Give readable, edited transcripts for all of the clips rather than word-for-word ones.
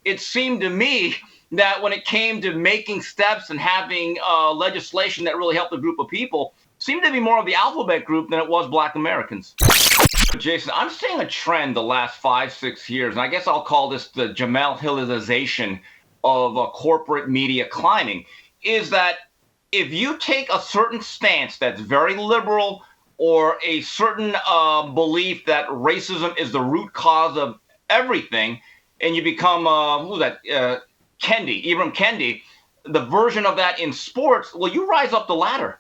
it seemed to me that when it came to making steps and having legislation that really helped a group of people, seemed to be more of the alphabet group than it was Black Americans. Jason, I'm seeing a trend the last 5-6 years, and I guess I'll call this the Jamel Hillization of corporate media climbing, is that if you take a certain stance that's very liberal or a certain belief that racism is the root cause of everything, and you become, who's that, Ibram Kendi, the version of that in sports, well, you rise up the ladder.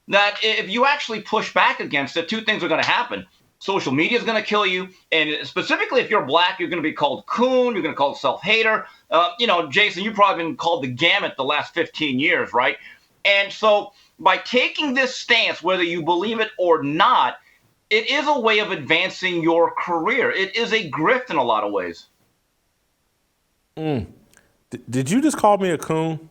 That if you actually push back against it, two things are going to happen. Social media is going to kill you, and specifically if you're black, you're going to be called coon, you're going to be called self-hater. Jason, you've probably been called the gamut the last 15 years, right? And so by taking this stance, whether you believe it or not, it is a way of advancing your career. It is a grift in a lot of ways. Did you just call me a coon?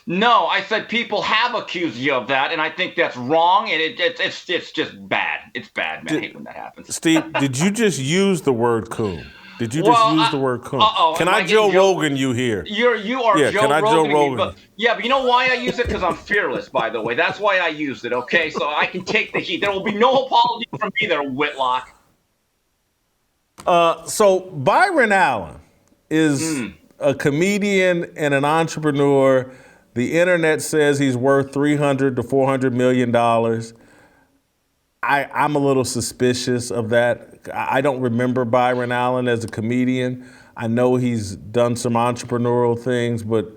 No, I said people have accused you of that, and I think that's wrong, and it's just bad. It's bad, man. I hate when that happens. Steve, did you just use the word coon? Did you just use the word coon? Can I Joe Rogan you here? You are yeah, Joe can I Rogan. Joe Rogan? But you know why I use it? Because I'm fearless, by the way. That's why I used it, okay? So I can take the heat. There will be no apology from me there, Whitlock. So Byron Allen is a comedian and an entrepreneur. The internet says he's worth $300 to $400 million. I'm a little suspicious of that. I don't remember Byron Allen as a comedian. I know he's done some entrepreneurial things, but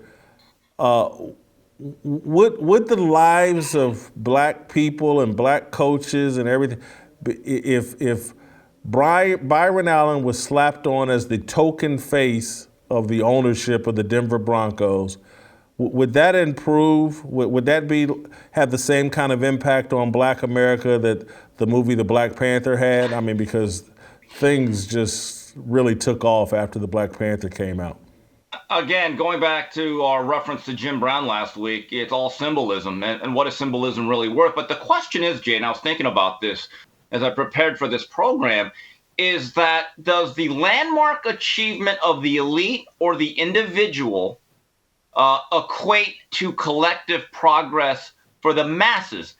would the lives of black people and black coaches and everything, if Byron Allen was slapped on as the token face of the ownership of the Denver Broncos, would that improve? Would that have the same kind of impact on Black America that the movie The Black Panther had? I mean, because things just really took off after The Black Panther came out. Again, going back to our reference to Jim Brown last week, it's all symbolism, and what is symbolism really worth? But the question is, Jay, and I was thinking about this as I prepared for this program, is that does the landmark achievement of the elite or the individual equate to collective progress for the masses?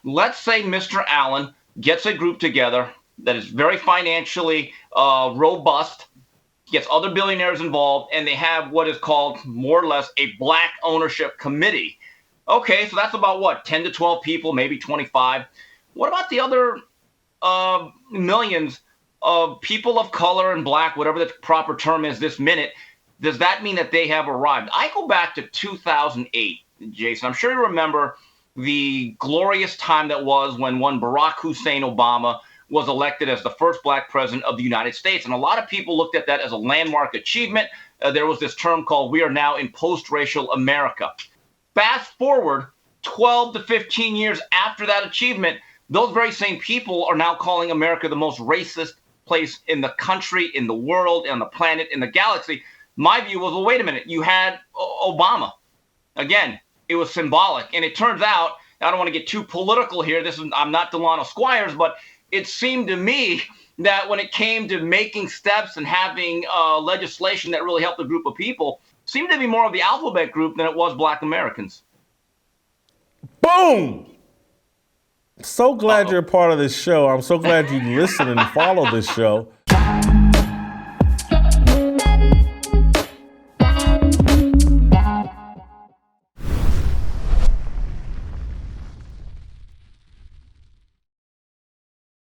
Let's say Mr. Allen gets a group together that is very financially robust, gets other billionaires involved, and they have what is called more or less a black ownership committee. Okay, so that's about what, 10 to 12 people, maybe 25. What about the other millions of people of color and black, whatever the proper term is this minute? Does that mean that they have arrived? I go back to 2008, Jason. I'm sure you remember the glorious time that was when one Barack Hussein Obama was elected as the first black president of the United States. And a lot of people looked at that as a landmark achievement. There was this term called, we are now in post-racial America. Fast forward 12 to 15 years after that achievement, those very same people are now calling America the most racist place in the country, in the world, on the planet, in the galaxy. My view was, well, wait a minute, you had Obama. Again, it was symbolic. And it turns out, I don't want to get too political here. I'm not Delano Squires, but it seemed to me that when it came to making steps and having legislation that really helped a group of people, seemed to be more of the alphabet group than it was Black Americans. Boom! So glad you're a part of this show. I'm so glad you listen and follow this show.